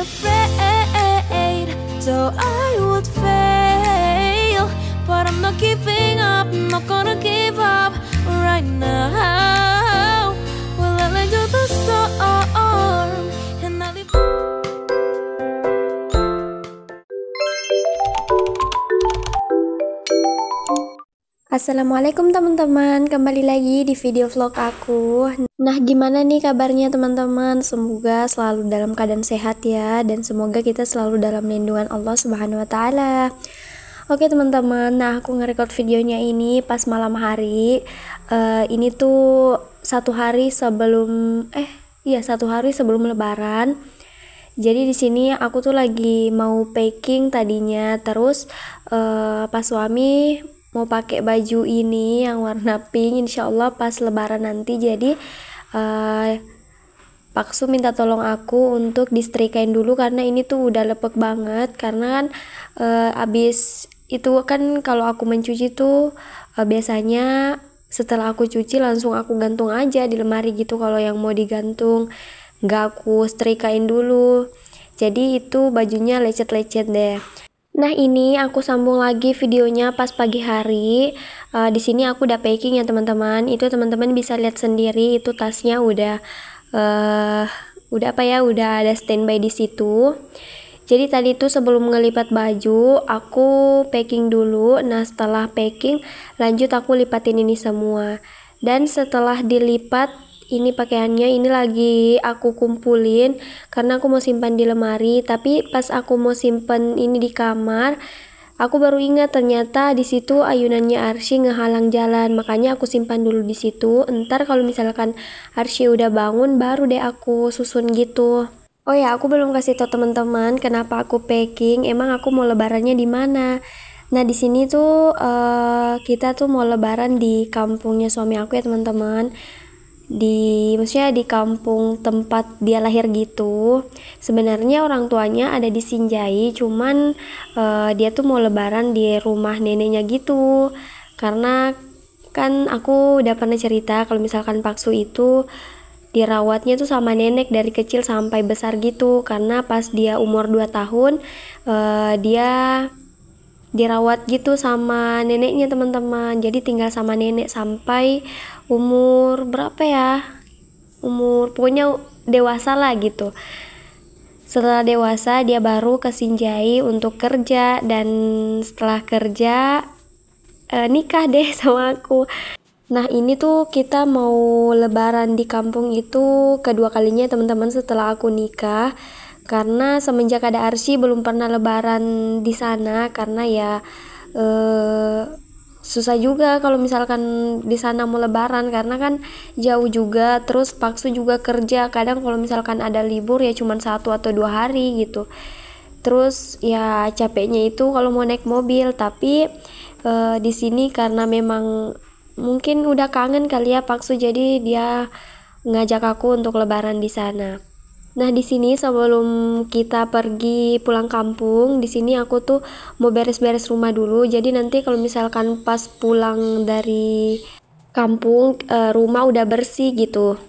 afraid, so I would fail. But I'm not giving up, I'm not gonna give up right now. Well, I let you the storm, and I leave. Assalamualaikum teman-teman, kembali lagi di video vlog aku. Nah, gimana nih kabarnya teman-teman? Semoga selalu dalam keadaan sehat ya, dan semoga kita selalu dalam lindungan Allah Subhanahu wa taala. Oke teman-teman, nah aku nge-record videonya ini pas malam hari. Ini tuh satu hari sebelum Lebaran. Jadi di sini aku tuh lagi mau packing tadinya, terus pas suami mau pakai baju ini yang warna pink, insyaallah pas Lebaran nanti. Jadi Pak Su minta tolong aku untuk disetrikain dulu karena ini tuh udah lepek banget. Karena kan abis itu kan kalau aku mencuci tuh biasanya setelah aku cuci langsung aku gantung aja di lemari gitu. Kalau yang mau digantung nggak aku setrikain dulu, jadi itu bajunya lecet-lecet deh. Nah, ini aku sambung lagi videonya pas pagi hari. Di sini aku udah packing ya teman-teman. Itu teman-teman bisa lihat sendiri, itu tasnya udah udah ada standby di situ. Jadi tadi tuh sebelum ngelipat baju, aku packing dulu. Nah, setelah packing, lanjut aku lipatin ini semua. Dan setelah dilipat, ini pakaiannya ini lagi aku kumpulin karena aku mau simpan di lemari. Tapi pas aku mau simpan ini di kamar, aku baru ingat ternyata di situ ayunannya Arsy ngehalang jalan. Makanya aku simpan dulu di situ. Entar kalau misalkan Arsy udah bangun baru deh aku susun gitu. Oh ya, aku belum kasih tau teman-teman kenapa aku packing. Emang aku mau lebarannya di mana? Nah, di sini tuh kita tuh mau lebaran di kampungnya suami aku ya teman-teman. Maksudnya di kampung tempat dia lahir gitu. Sebenarnya orang tuanya ada di Sinjai, cuman dia tuh mau lebaran di rumah neneknya gitu. Karena kan aku udah pernah cerita kalau misalkan Pak Su itu dirawatnya tuh sama nenek dari kecil sampai besar gitu. Karena pas dia umur 2 tahun dia dirawat gitu sama neneknya teman-teman. Jadi tinggal sama nenek sampai umur berapa ya, pokoknya dewasa lah gitu. Setelah dewasa dia baru ke Sinjai untuk kerja, dan setelah kerja nikah deh sama aku. Nah, ini tuh kita mau lebaran di kampung itu kedua kalinya teman-teman setelah aku nikah. Karena semenjak ada Arsy belum pernah lebaran di sana, karena ya susah juga kalau misalkan di sana mau lebaran karena kan jauh juga. Terus Pak Su juga kerja, kadang kalau misalkan ada libur ya cuma 1 atau 2 hari gitu. Terus ya capeknya itu kalau mau naik mobil. Tapi di sini karena memang mungkin udah kangen kali ya Pak Su, jadi dia ngajak aku untuk lebaran di sana. Nah, di sini sebelum kita pergi pulang kampung, di sini aku tuh mau beres-beres rumah dulu. Jadi nanti kalau misalkan pas pulang dari kampung, rumah udah bersih gitu.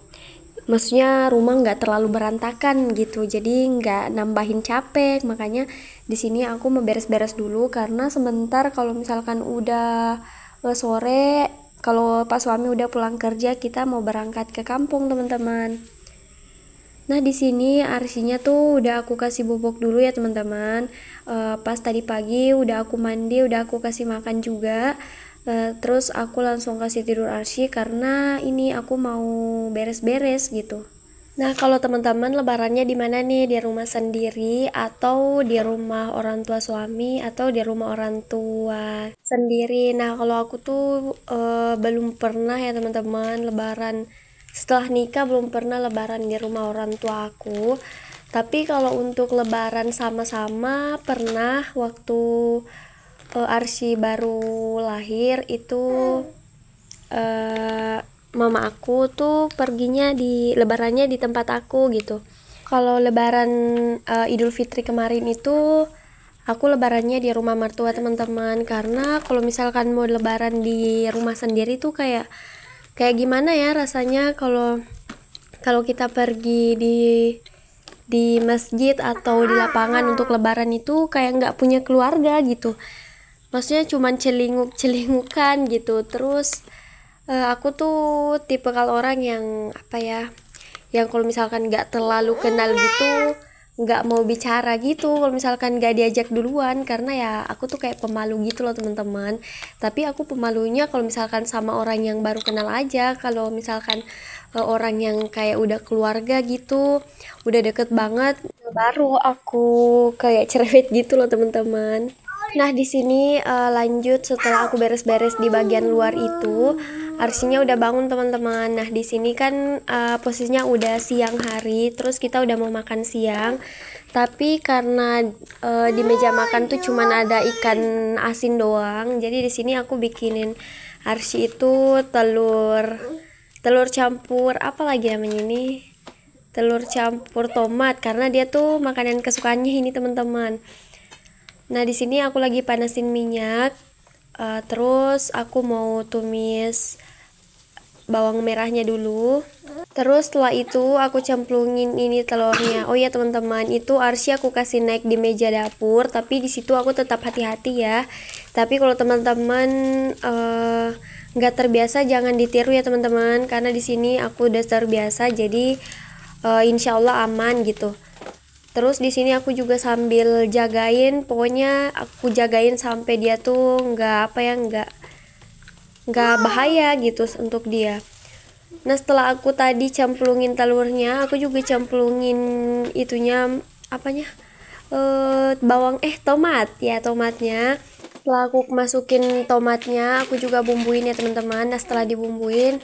Maksudnya rumah nggak terlalu berantakan gitu, jadi nggak nambahin capek. Makanya di sini aku mau beres-beres dulu karena sebentar kalau misalkan udah sore, kalau pas suami udah pulang kerja, kita mau berangkat ke kampung teman-teman. Nah, di sini Arsinya tuh udah aku kasih bobok dulu ya teman-teman. Pas tadi pagi udah aku mandi, udah aku kasih makan juga. Terus aku langsung kasih tidur Arsy karena ini aku mau beres-beres gitu. Nah, kalau teman-teman lebarannya di mana nih? Di rumah sendiri atau di rumah orang tua suami atau di rumah orang tua sendiri? Nah, kalau aku tuh belum pernah ya teman-teman lebaran setelah nikah, belum pernah lebaran di rumah orang tua aku. Tapi kalau untuk lebaran sama-sama pernah waktu Arsy baru lahir itu. Mama aku tuh perginya di lebarannya di tempat aku gitu. Kalau lebaran Idul Fitri kemarin itu aku lebarannya di rumah mertua teman-teman. Karena kalau misalkan mau lebaran di rumah sendiri tuh kayak gimana ya rasanya kalau kita pergi di di masjid atau di lapangan untuk lebaran itu kayak nggak punya keluarga gitu. Maksudnya cuman celinguk-celingukan gitu. Terus aku tuh tipe kalau orang yang apa ya, yang kalau misalkan nggak terlalu kenal gitu nggak mau bicara gitu kalau misalkan nggak diajak duluan, karena ya aku tuh kayak pemalu gitu loh teman-teman. Tapi aku pemalunya kalau misalkan sama orang yang baru kenal aja. Kalau misalkan orang yang kayak udah keluarga gitu, udah deket banget, baru aku kayak cerewet gitu loh teman-teman. Nah, di sini lanjut setelah aku beres-beres di bagian luar itu, arsinya udah bangun teman-teman. Nah, di sini kan posisinya udah siang hari, terus kita udah mau makan siang. Tapi karena di meja makan tuh cuman ada ikan asin doang, jadi di sini aku bikinin Arsi itu telur campur apa lagi namanya ini? Telur campur tomat, karena dia tuh makanan kesukaannya ini teman-teman. Nah, di sini aku lagi panasin minyak. Terus aku mau tumis bawang merahnya dulu. Terus setelah itu aku cemplungin ini telurnya. Oh ya teman-teman, itu Arsy aku kasih naik di meja dapur, tapi di situ aku tetap hati-hati ya. Tapi kalau teman-teman nggak terbiasa jangan ditiru ya teman-teman, karena di sini aku udah terbiasa, jadi insya Allah aman gitu. Terus di sini aku juga sambil jagain, pokoknya aku jagain sampai dia tuh nggak bahaya gitu untuk dia. Nah, setelah aku tadi cemplungin telurnya, aku juga cemplungin itunya apanya? Tomatnya. Setelah aku masukin tomatnya, aku juga bumbuin ya teman-teman. Nah, setelah dibumbuin,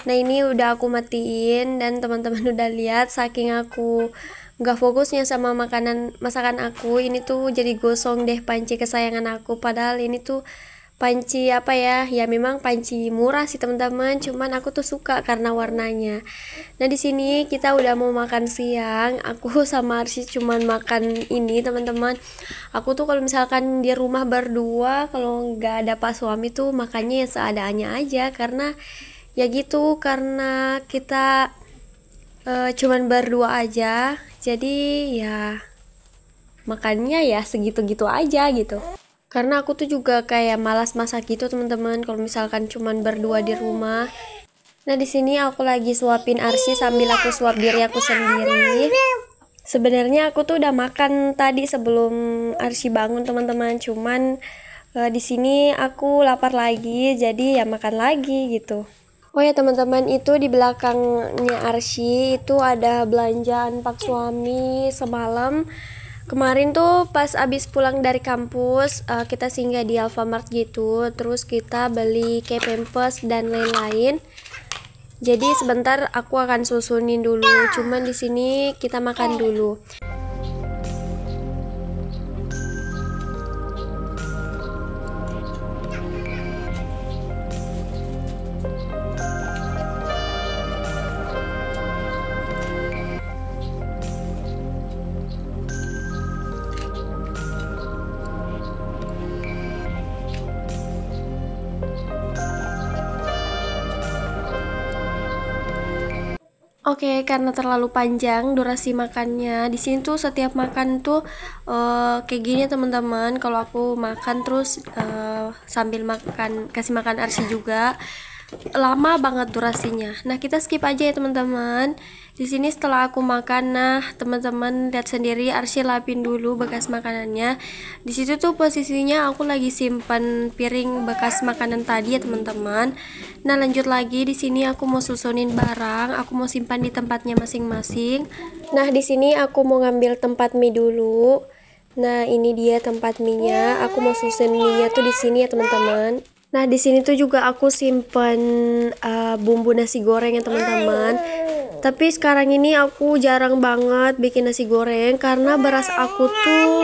nah ini udah aku matiin, dan teman-teman udah lihat saking aku nggak fokusnya sama masakan aku, ini tuh jadi gosong deh panci kesayangan aku. Padahal ini tuh panci apa ya, ya memang panci murah sih teman-teman, cuman aku tuh suka karena warnanya. Nah, di sini kita udah mau makan siang. Aku sama Arsy cuman makan ini teman-teman. Aku tuh kalau misalkan di rumah berdua, kalau nggak ada pas suami tuh makannya ya seadanya aja, karena ya gitu, karena kita cuman berdua aja, jadi ya makannya ya segitu-gitu aja gitu. Karena aku tuh juga kayak malas masak gitu teman-teman kalau misalkan cuman berdua di rumah. Nah, di sini aku lagi suapin Arsy sambil aku suap diri aku sendiri. Sebenarnya aku tuh udah makan tadi sebelum Arsy bangun teman-teman, cuman di sini aku lapar lagi, jadi ya makan lagi gitu. Oh ya teman-teman, itu di belakangnya Arsy itu ada belanjaan pak suami semalam. Kemarin tuh pas abis pulang dari kampus, kita singgah di Alfamart gitu, terus kita beli kayak pampers dan lain-lain. Jadi sebentar aku akan susunin dulu, cuman di sini kita makan dulu. Oke, karena terlalu panjang durasi makannya, di sini tuh setiap makan tuh kayak gini teman-teman. Kalau aku makan terus sambil kasih makan Arsy juga, lama banget durasinya. Nah, kita skip aja ya teman-teman. Di sini setelah aku makan, nah teman-teman lihat sendiri Arsy lapin dulu bekas makanannya. Di situ tuh posisinya aku lagi simpan piring bekas makanan tadi ya teman-teman. Nah, lanjut lagi di sini aku mau susunin barang, aku mau simpan di tempatnya masing-masing. Nah, di sini aku mau ngambil tempat mie dulu. Nah, ini dia tempat mie-nya. Aku mau susun mie-nya tuh di sini ya teman-teman. Nah, di sini tuh juga aku simpan bumbu nasi goreng ya teman-teman. Tapi sekarang ini aku jarang banget bikin nasi goreng karena beras aku tuh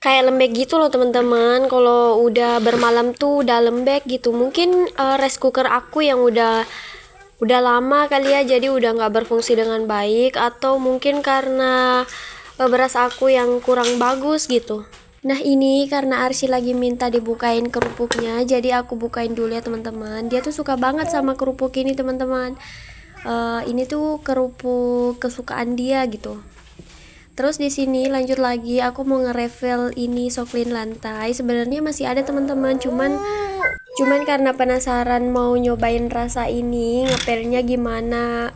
kayak lembek gitu loh teman-teman. Kalau udah bermalam tuh udah lembek gitu. Mungkin rice cooker aku yang udah lama kali ya, jadi udah nggak berfungsi dengan baik, atau mungkin karena beras aku yang kurang bagus gitu. Nah, ini karena Arsy lagi minta dibukain kerupuknya, jadi aku bukain dulu ya teman-teman. Dia tuh suka banget sama kerupuk ini teman-teman. Ini tuh kerupuk kesukaan dia gitu. Terus di sini lanjut lagi, aku mau nge-refill ini Soklin lantai. Sebenarnya masih ada teman-teman, cuman karena penasaran mau nyobain rasa ini, ngepelnya gimana,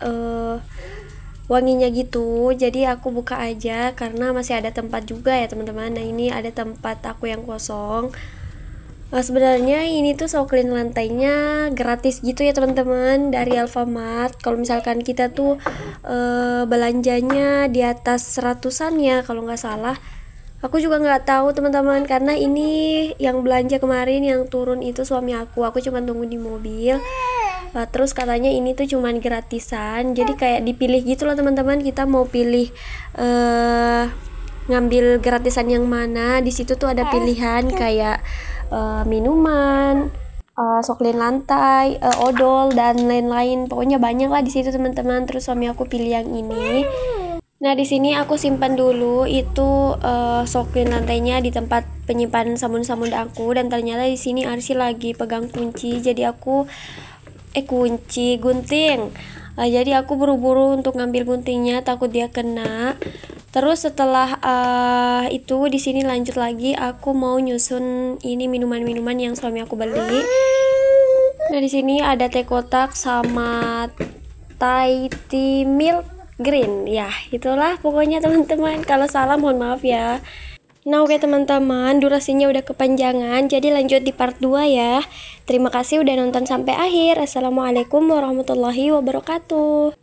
wanginya gitu. Jadi aku buka aja karena masih ada tempat juga ya teman-teman. Nah, ini ada tempat aku yang kosong. Sebenarnya ini tuh Soklin lantainya gratis gitu ya teman-teman dari Alfamart. Kalau misalkan kita tuh belanjanya di atas seratusan ya kalau nggak salah. Aku juga nggak tahu teman-teman karena ini yang belanja kemarin yang turun itu suami aku cuma tunggu di mobil. Terus katanya ini tuh cuman gratisan, jadi kayak dipilih gitu loh teman-teman. Kita mau pilih ngambil gratisan yang mana. Di situ tuh ada pilihan kayak minuman, Soklin lantai, odol dan lain-lain. Pokoknya banyak lah di situ teman-teman. Terus suami aku pilih yang ini. Nah, di sini aku simpan dulu itu Soklin lantainya di tempat penyimpanan sabun-sabun aku, dan ternyata di sini Arsi lagi pegang kunci. Jadi aku kunci gunting. Jadi aku buru-buru untuk ngambil guntingnya, takut dia kena. Terus setelah itu di sini lanjut lagi, aku mau nyusun ini minuman-minuman yang suami aku beli. Nah, di sini ada teh kotak sama Thai tea milk green. Ya, itulah pokoknya teman-teman. Kalau salah mohon maaf ya. Nah, oke teman-teman, durasinya udah kepanjangan, jadi lanjut di part 2 ya. Terima kasih udah nonton sampai akhir. Assalamualaikum warahmatullahi wabarakatuh.